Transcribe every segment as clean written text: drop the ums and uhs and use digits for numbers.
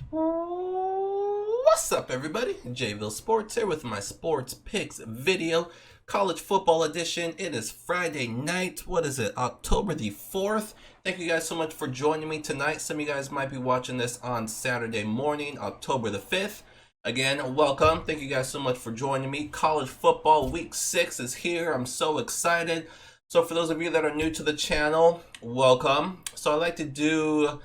What's up, everybody? JVille Sports here with my sports picks video, college football edition. It is Friday night. What is it? October the 4th. Thank you guys so much for joining me tonight. Some of you guys might be watching this on Saturday morning, October the 5th. Again, welcome. Thank you guys so much for joining me. College football week 6 is here. I'm so excited. So for those of you that are new to the channel, welcome. So I like to do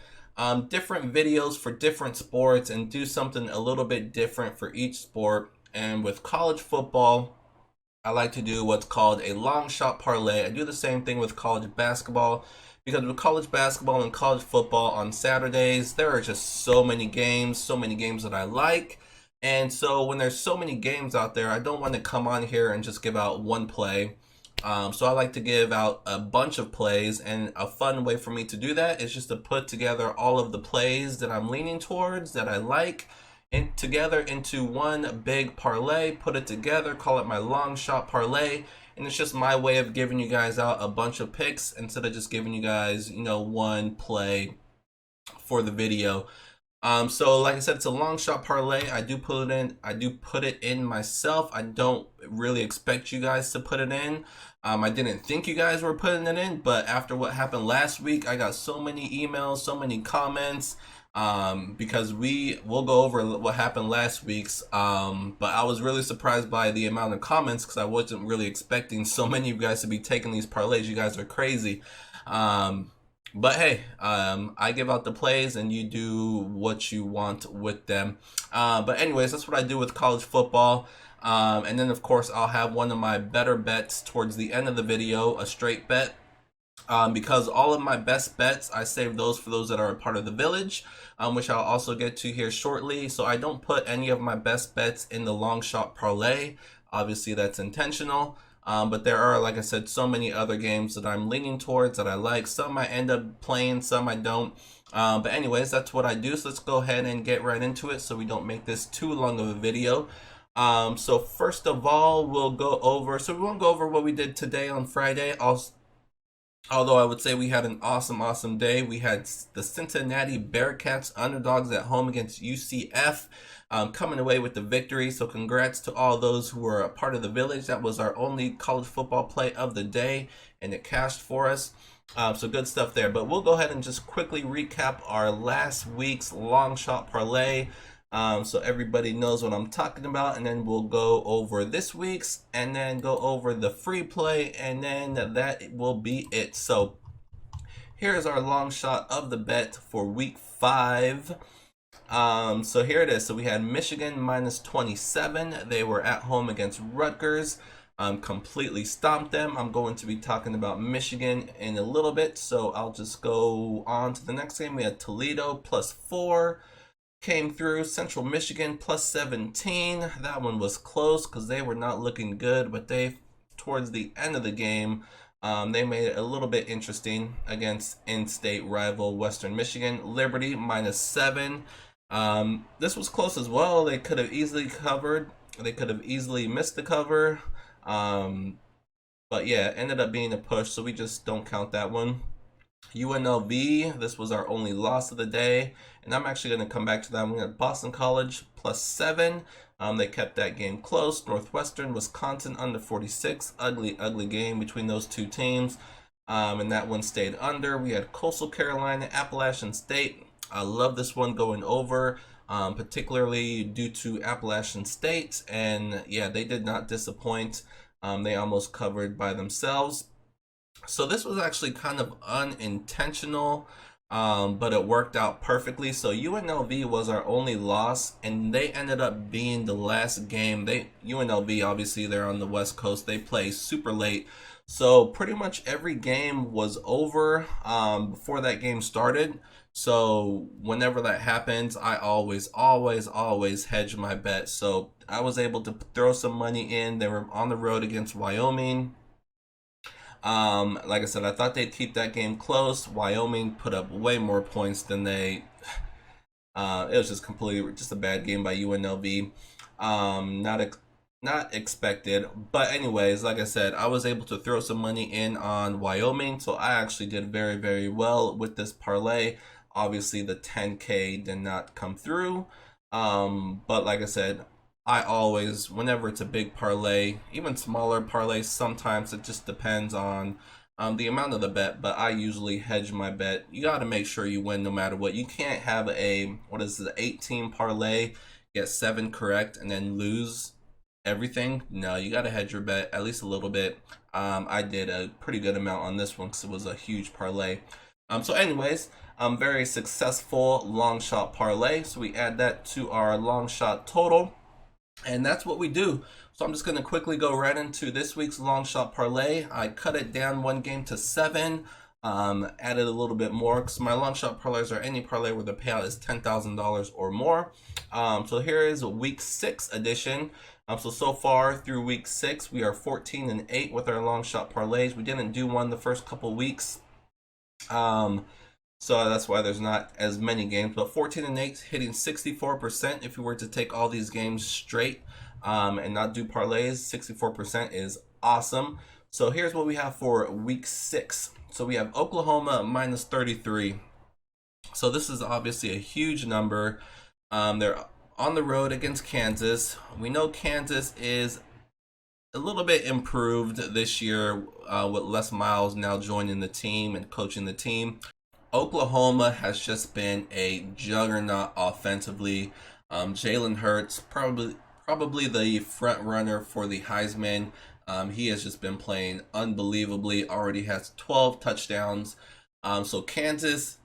different videos for different sports and do something a little bit different for each sport. And with college football, I like to do what's called a long shot parlay. I do the same thing with college basketball, because with college basketball and college football on Saturdays, there are just so many games that I like. And so when there's so many games out there, I don't want to come on here and just give out one play. So I like to give out a bunch of plays, and a fun way for me to do that is just to put together all of the plays that I'm leaning towards, that I like, and together into one big parlay, put it together, call it my long shot parlay. And it's just my way of giving you guys out a bunch of picks instead of just giving you guys, one play for the video. So like I said, it's a long shot parlay. I do put it in myself. I don't really expect you guys to put it in. I didn't think you guys were putting it in, but after what happened last week, I got so many emails, so many comments, because we'll go over what happened last week's. But I was really surprised by the amount of comments, because I wasn't really expecting so many of you guys to be taking these parlays. You guys are crazy. But hey, I give out the plays and you do what you want with them. But anyways, that's what I do with college football. And then of course I'll have one of my better bets towards the end of the video, a straight bet. Because all of my best bets, I save those for those that are a part of the village, which I'll also get to here shortly. So I don't put any of my best bets in the long shot parlay. Obviously that's intentional. But there are, like I said, so many other games that I'm leaning towards that I like. Some I end up playing, some I don't. But anyways, that's what I do. So let's go ahead and get right into it so we don't make this too long of a video. So first of all, we won't go over what we did today on Friday. Although I would say we had an awesome day. We had the Cincinnati Bearcats underdogs at home against UCF, coming away with the victory. So congrats to all those who were a part of the village. That was our only college football play of the day, and it cashed for us. So good stuff there. But we'll go ahead and just quickly recap our last week's long shot parlay, so everybody knows what I'm talking about, and then we'll go over this week's, and then go over the free play, and then that will be it. So here's our long shot of the bet for week 5. So here it is. So we had Michigan minus 27. They were at home against Rutgers. Completely stomped them. I'm going to be talking about Michigan in a little bit, so I'll just go on to the next game. We had Toledo plus 4. Came through. Central Michigan plus 17. That one was close because they were not looking good, but towards the end of the game, they made it a little bit interesting against in-state rival Western Michigan. Liberty minus 7. This was close as well. They could have easily covered. They could have easily missed the cover. But yeah, it ended up being a push, so we just don't count that one. UNLV, this was our only loss of the day, and I'm actually going to come back to that. We got Boston College plus 7. They kept that game close. Northwestern, Wisconsin under 46. Ugly game between those two teams, and that one stayed under. We had Coastal Carolina, Appalachian State. I love this one going over, particularly due to Appalachian State, and yeah, they did not disappoint. They almost covered by themselves. So this was actually kind of unintentional, but it worked out perfectly. So UNLV was our only loss, and they ended up being the last game. UNLV, obviously, they're on the West Coast. They play super late. So pretty much every game was over before that game started. So whenever that happens, I always hedge my bet. So I was able to throw some money in. They were on the road against Wyoming. Like I said, I thought they'd keep that game close. Wyoming put up way more points than they. It was just a bad game by UNLV. Not expected, but anyways, like I said, I was able to throw some money in on Wyoming, so I actually did very well with this parlay. Obviously, the 10K did not come through. But like I said, I always, whenever it's a big parlay, even smaller parlays, sometimes it just depends on the amount of the bet, but I usually hedge my bet. You got to make sure you win no matter what. You can't have a, what is it, 18 parlay, get 7 correct, and then lose everything. No, you got to hedge your bet at least a little bit. I did a pretty good amount on this one because it was a huge parlay. So anyways, very successful long shot parlay. So we add that to our long shot total. And that's what we do. So I'm just going to quickly go right into this week's long shot parlay. I cut it down one game to 7. Added a little bit more because my long shot parlays are any parlay where the payout is $10,000 or more. So here is week 6 edition. So far through week 6, we are 14-8 with our long shot parlays. We didn't do one the first couple weeks. So that's why there's not as many games, but 14-8, hitting 64%. If you were to take all these games straight and not do parlays, 64% is awesome. So here's what we have for week 6. So we have Oklahoma minus 33. So this is obviously a huge number. They're on the road against Kansas. We know Kansas is a little bit improved this year with Les Miles now joining the team and coaching the team. Oklahoma has just been a juggernaut offensively. Jalen Hurts, probably the front runner for the Heisman. He has just been playing unbelievably. Already has 12 touchdowns. So Kansas,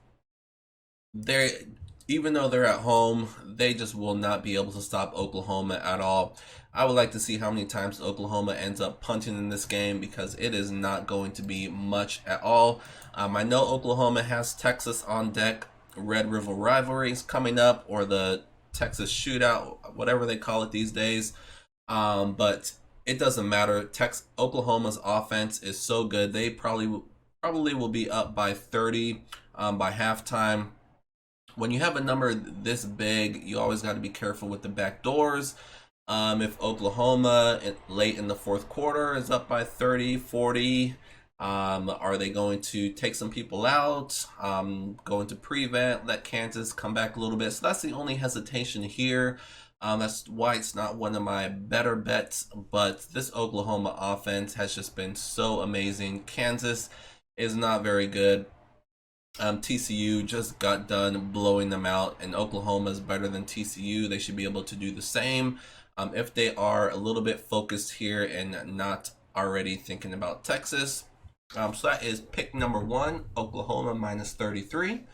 even though they're at home, they just will not be able to stop Oklahoma at all. I would like to see how many times Oklahoma ends up punting in this game because it is not going to be much at all. I know Oklahoma has Texas on deck. Red River Rivalries coming up, or the Texas Shootout, whatever they call it these days. But it doesn't matter. Oklahoma's offense is so good. They probably will be up by 30 by halftime. When you have a number this big, you always got to be careful with the back doors. If Oklahoma late in the fourth quarter is up by 30, 40, are they going to take some people out, going to prevent, let Kansas come back a little bit? So that's the only hesitation here. That's why it's not one of my better bets, but this Oklahoma offense has just been so amazing. Kansas is not very good. TCU just got done blowing them out, and Oklahoma is better than TCU. They should be able to do the same if they are a little bit focused here and not already thinking about Texas. So that is pick number 1, Oklahoma minus 33.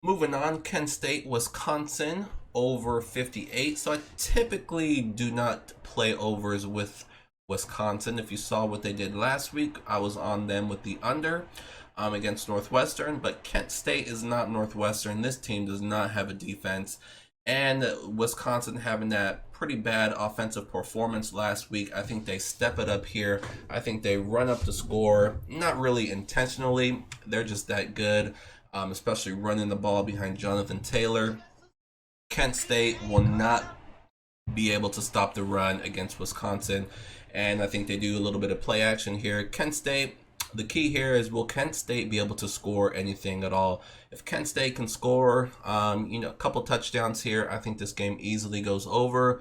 Moving on, Kent State, Wisconsin over 58. So I typically do not play overs with Wisconsin. If you saw what they did last week, I was on them with the under against Northwestern, but Kent State is not Northwestern. This team does not have a defense, and Wisconsin having that pretty bad offensive performance last week. I think they step it up here. I think they run up the score, not really intentionally. They're just that good, especially running the ball behind Jonathan Taylor. Kent State will not be able to stop the run against Wisconsin, and I think they do a little bit of play action here. Kent State, the key here is, will Kent State be able to score anything at all? If Kent State can score, a couple touchdowns here, I think this game easily goes over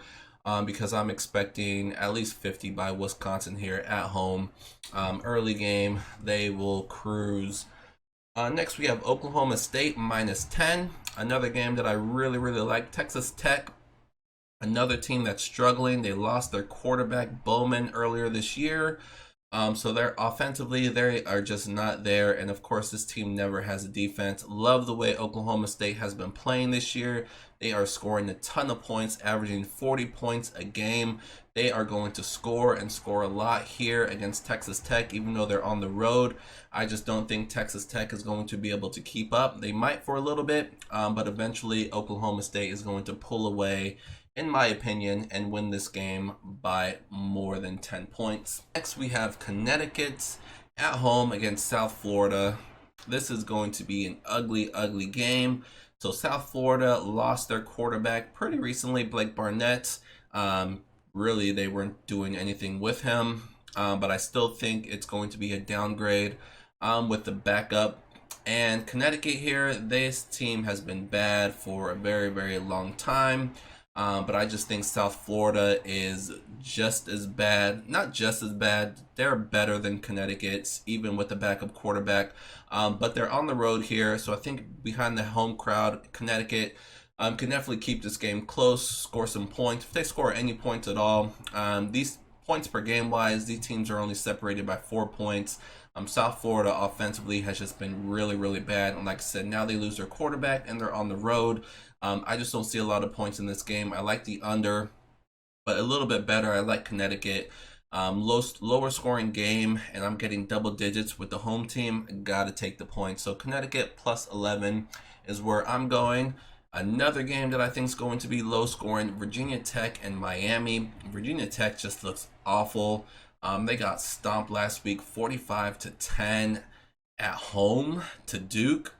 because I'm expecting at least 50 by Wisconsin here at home. Early game, they will cruise. Next, we have Oklahoma State minus 10. Another game that I really, really like. Texas Tech, another team that's struggling. They lost their quarterback, Bowman, earlier this year. So they're offensively, they are just not there. And of course, this team never has a defense. Love the way Oklahoma State has been playing this year. They are scoring a ton of points, averaging 40 points a game. They are going to score and score a lot here against Texas Tech, even though they're on the road. I just don't think Texas Tech is going to be able to keep up. They might for a little bit, but eventually Oklahoma State is going to pull away, in my opinion, and win this game by more than 10 points. Next, we have Connecticut at home against South Florida. This is going to be an ugly, ugly game. So South Florida lost their quarterback pretty recently, Blake Barnett. Really, they weren't doing anything with him, but I still think it's going to be a downgrade with the backup. And Connecticut here, this team has been bad for a very, very long time. But I just think South Florida is just as bad. Not just as bad. They're better than Connecticut, even with the backup quarterback. But they're on the road here. So I think behind the home crowd, Connecticut can definitely keep this game close, score some points. If they score any points at all, these points per game wise, these teams are only separated by 4 points. South Florida offensively has just been really, really bad. And like I said, now they lose their quarterback and they're on the road. I just don't see a lot of points in this game. I like the under, but a little bit better. I like Connecticut. Lower scoring game, and I'm getting double digits with the home team. Got to take the points. So Connecticut plus 11 is where I'm going. Another game that I think is going to be low scoring, Virginia Tech and Miami. Virginia Tech just looks awful. They got stomped last week 45-10 at home to Duke.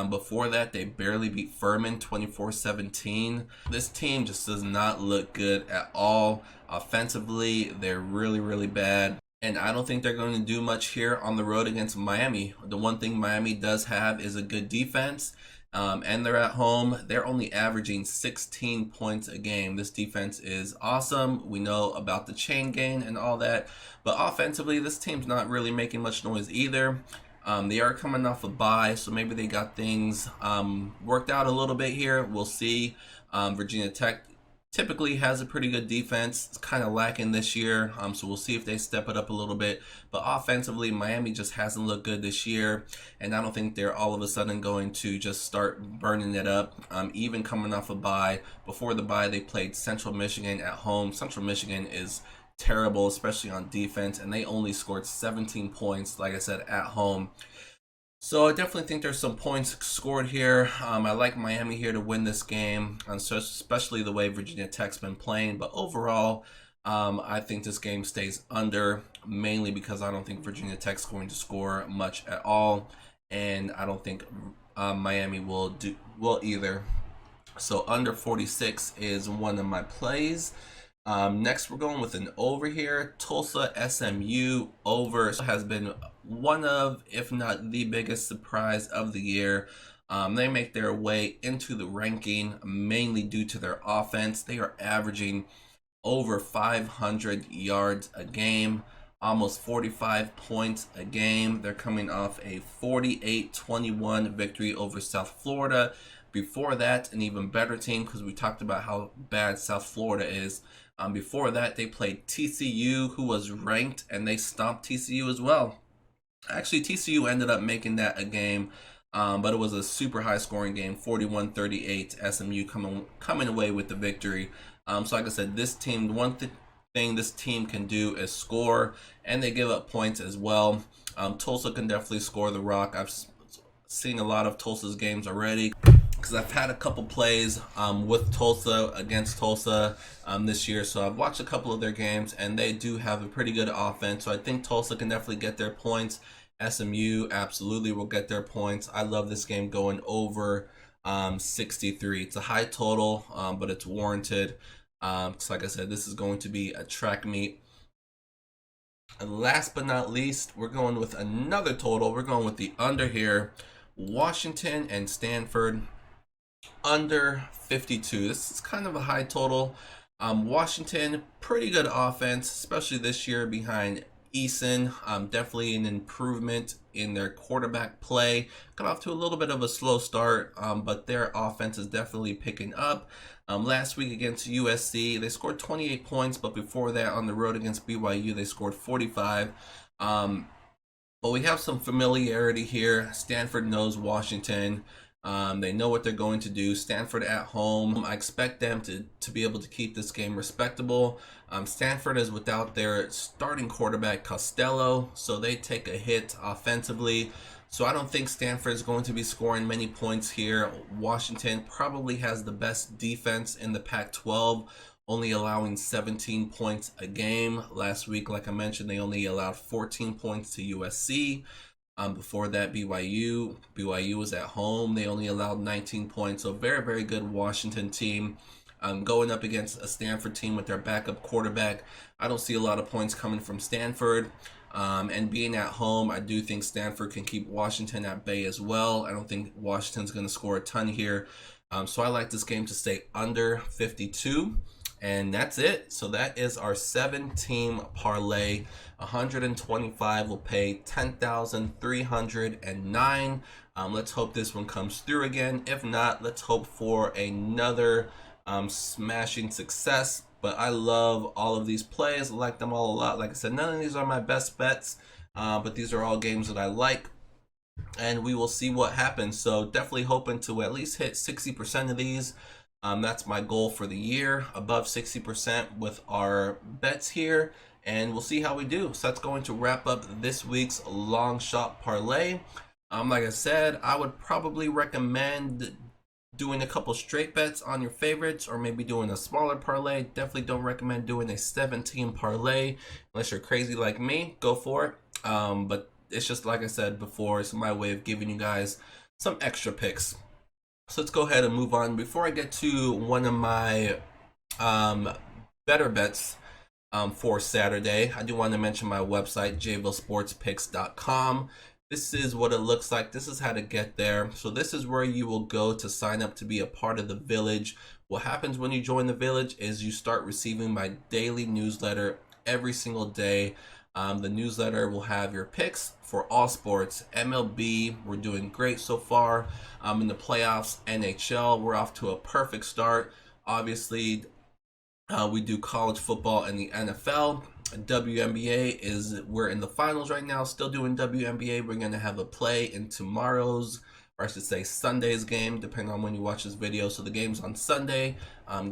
Before that, they barely beat Furman 24-17. This team just does not look good at all. Offensively, they're really, really bad. And I don't think they're going to do much here on the road against Miami. The one thing Miami does have is a good defense. And they're at home. They're only averaging 16 points a game. This defense is awesome. We know about the chain gang and all that. But offensively, this team's not really making much noise either. They are coming off a bye, so maybe they got things worked out a little bit here. We'll see. Virginia Tech typically has a pretty good defense. It's kind of lacking this year, so we'll see if they step it up a little bit. But offensively, Miami just hasn't looked good this year, and I don't think they're all of a sudden going to just start burning it up. Even coming off a bye, before the bye, they played Central Michigan at home. Central Michigan is terrible, especially on defense, and they only scored 17 points, like I said, at home. So I definitely think there's some points scored here. I like Miami here to win this game, especially the way Virginia Tech's been playing. But overall, I think this game stays under, mainly because I don't think Virginia Tech's going to score much at all, and I don't think Miami will either. So under 46 is one of my plays. Next, we're going with an over here. Tulsa SMU over has been one of, if not the biggest surprise of the year. They make their way into the ranking mainly due to their offense. They are averaging over 500 yards a game, almost 45 points a game. They're coming off a 48-21 victory over South Florida. Before that, an even better team, because we talked about how bad South Florida is. Before that, they played TCU, who was ranked, and they stomped TCU as well. Actually, TCU ended up making that a game, but it was a super high-scoring game, 41-38. SMU coming away with the victory. So like I said, this team, one thing this team can do is score, and they give up points as well. Tulsa can definitely score the rock. I've seen a lot of Tulsa's games already, because I've had a couple plays with Tulsa, against Tulsa this year. So I've watched a couple of their games, and they do have a pretty good offense. So I think Tulsa can definitely get their points. SMU absolutely will get their points. I love this game going over 63. It's a high total, but it's warranted. So like I said, this is going to be a track meet. And last but not least, we're going with another total. We're going with the under here. Washington and Stanford. Under 52. This is kind of a high total. Washington, pretty good offense, especially this year behind Eason. Definitely an improvement in their quarterback play. Got off to a little bit of a slow start, but their offense is definitely picking up. Last week against USC, they scored 28 points, but before that on the road against BYU, they scored 45. But we have some familiarity here. Stanford knows Washington. They know what they're going to do. Stanford at home. I expect them to be able to keep this game respectable. Stanford is without their starting quarterback, Costello, so they take a hit offensively. So I don't think Stanford is going to be scoring many points here. Washington probably has the best defense in the Pac-12, only allowing 17 points a game. Last week, like I mentioned, they only allowed 14 points to USC. Before that, BYU was at home. They only allowed 19 points. So very, very good Washington team. Going up against a Stanford team with their backup quarterback, I don't see a lot of points coming from Stanford. And being at home, I do think Stanford can keep Washington at bay as well. I don't think Washington's going to score a ton here. So I like this game to stay under 52. And that's it. So that is our 7-team parlay. 125 will pay 10,309. Let's hope this one comes through again. If not, let's hope for another smashing success. But I love all of these plays. I like them all a lot. Like I said, none of these are my best bets, but these are all games that I like. And we will see what happens. So definitely hoping to at least hit 60% of these. That's my goal for the year, above 60% with our bets here, and we'll see how we do. So that's going to wrap up this week's long shot parlay. Like I said, I would probably recommend doing a couple straight bets on your favorites, or maybe doing a smaller parlay. Definitely don't recommend doing a 7-team parlay unless you're crazy like me. Go for it. But it's just like I said before, it's my way of giving you guys some extra picks. So let's go ahead and move on. Before I get to one of my better bets for Saturday, I do want to mention my website, JVilleSportsPicks.com. This is what it looks like. This is how to get there. So this is where you will go to sign up to be a part of the village. What happens when you join the village is you start receiving my daily newsletter every single day. The newsletter will have your picks for all sports. MLB, we're doing great so far. In the playoffs, NHL, we're off to a perfect start. Obviously, we do college football and the NFL. WNBA we're in the finals right now, still doing WNBA. We're going to have a play in tomorrow's, or I should say Sunday's game, depending on when you watch this video. So the game's on Sunday,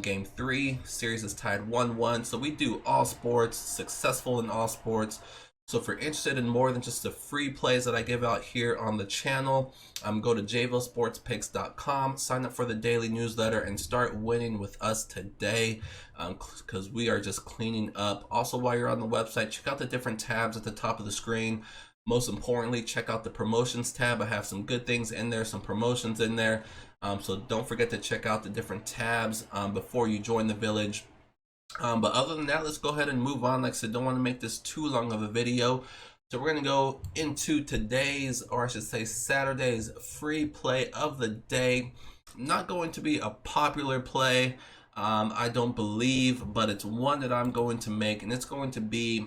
game 3. Series is tied 1-1. So we do all sports, successful in all sports. So if you're interested in more than just the free plays that I give out here on the channel, go to JVilleSportsPicks.com, sign up for the daily newsletter, and start winning with us today, because we are just cleaning up. Also, while you're on the website, check out the different tabs at the top of the screen. Most importantly, check out the promotions tab. I have some good things in there, some promotions in there. So don't forget to check out the different tabs before you join the village. But other than that, let's go ahead and move on. Like I said, don't want to make this too long of a video. So we're going to go into today's, or I should say Saturday's free play of the day. Not going to be a popular play, I don't believe, but it's one that I'm going to make, and it's going to be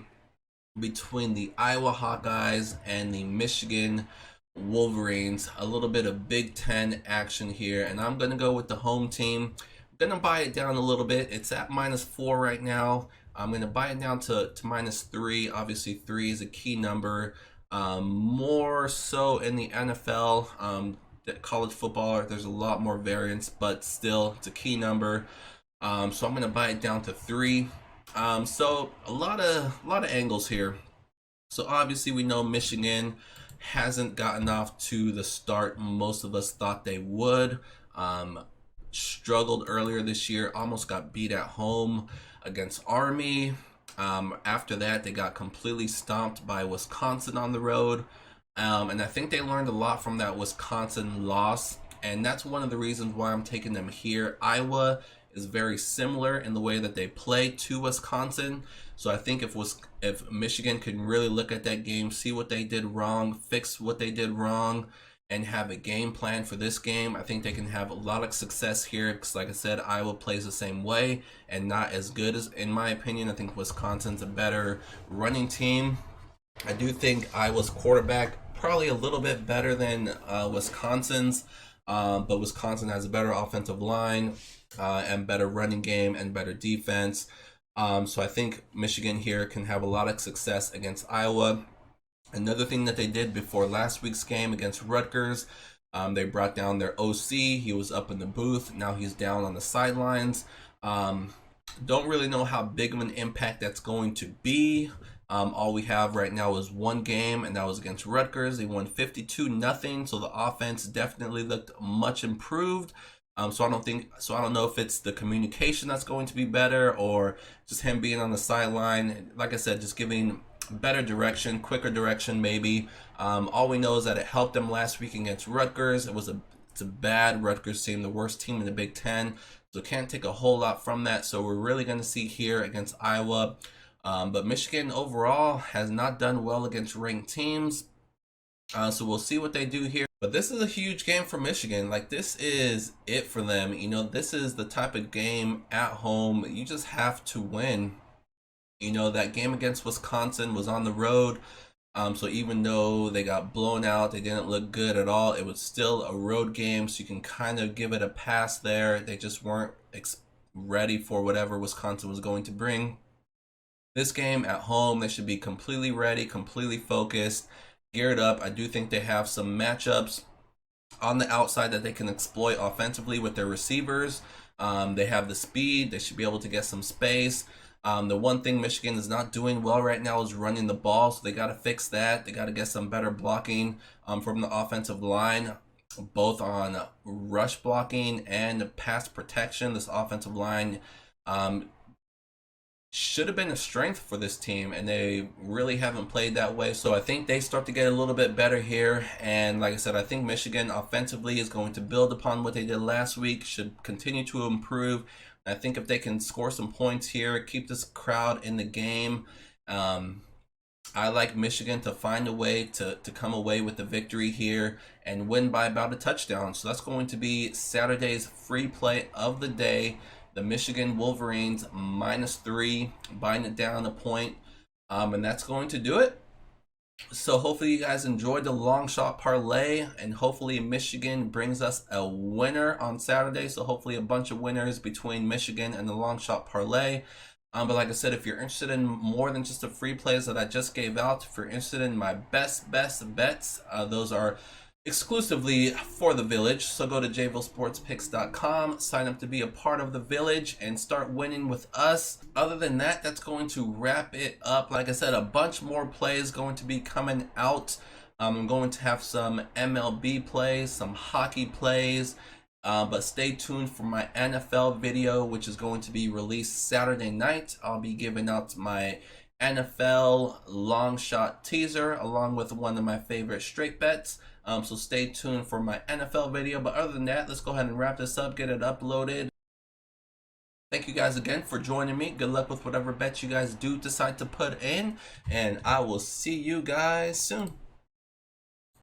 between the Iowa Hawkeyes and the Michigan Wolverines. A little bit of Big Ten action here, and I'm going to go with the home team. I'm going to buy it down a little bit. It's at -4 right now. I'm going to buy it down to -3. Obviously, 3 is a key number. More so in the NFL, college football, there's a lot more variance, but still, it's a key number. So I'm going to buy it down to 3. So a lot of angles here. So obviously we know Michigan hasn't gotten off to the start most of us thought they would. Struggled earlier this year, almost got beat at home against Army. After that, they got completely stomped by Wisconsin on the road. And I think they learned a lot from that Wisconsin loss. And that's one of the reasons why I'm taking them here. Iowa is very similar in the way that they play to Wisconsin. So I think if Michigan can really look at that game, see what they did wrong, fix what they did wrong, and have a game plan for this game, I think they can have a lot of success here. Because like I said, Iowa plays the same way and not as good as, in my opinion. I think Wisconsin's a better running team. I do think Iowa's quarterback probably a little bit better than Wisconsin's, but Wisconsin has a better offensive line and better running game and better defense. So I think Michigan here can have a lot of success against Iowa. Another thing that they did before last week's game against Rutgers, they brought down their OC. He was up in the booth. Now he's down on the sidelines. Don't really know how big of an impact that's going to be. All we have right now is one game, and that was against Rutgers. They won 52-0, so the offense definitely looked much improved. So I don't know if it's the communication that's going to be better, or just him being on the sideline. Like I said, just giving better direction, quicker direction maybe. All we know is that it helped them last week against Rutgers. It's a bad Rutgers team, the worst team in the Big Ten. So can't take a whole lot from that. So we're really going to see here against Iowa. But Michigan overall has not done well against ranked teams. So we'll see what they do here. But this is a huge game for Michigan. Like, this is it for them. You know, this is the type of game at home you just have to win. You know, that game against Wisconsin was on the road. So even though they got blown out, they didn't look good at all, it was still a road game, so you can kind of give it a pass there. They just weren't ready for whatever Wisconsin was going to bring. This game at home, they should be completely ready, completely focused, geared up. I do think they have some matchups on the outside that they can exploit offensively with their receivers. They have the speed. They should be able to get some space. The one thing Michigan is not doing well right now is running the ball, so they got to fix that. They got to get some better blocking from the offensive line, both on rush blocking and pass protection. This offensive line should have been a strength for this team, and they really haven't played that way. So I think they start to get a little bit better here. And like I said, I think Michigan offensively is going to build upon what they did last week, should continue to improve. I think if they can score some points here, keep this crowd in the game, I like Michigan to find a way to come away with the victory here and win by about a touchdown. So that's going to be Saturday's free play of the day. The Michigan Wolverines -3, buying it down a point. And that's going to do it. So hopefully you guys enjoyed the long shot parlay, and hopefully Michigan brings us a winner on Saturday. So hopefully a bunch of winners between Michigan and the long shot parlay. But like I said, if you're interested in more than just the free plays that I just gave out, if you're interested in my best bets, those are exclusively for the village. So go to JVilleSportsPicks.com, sign up to be a part of the village, and start winning with us. Other than that, that's going to wrap it up. Like I said, a bunch more plays going to be coming out. I'm going to have some MLB plays, some hockey plays, but stay tuned for my NFL video, which is going to be released Saturday night. I'll be giving out my NFL long shot teaser along with one of my favorite straight bets. So stay tuned for my NFL video. But other than that, let's go ahead and wrap this up, get it uploaded. Thank you guys again for joining me. Good luck with whatever bets you guys do decide to put in, and I will see you guys soon.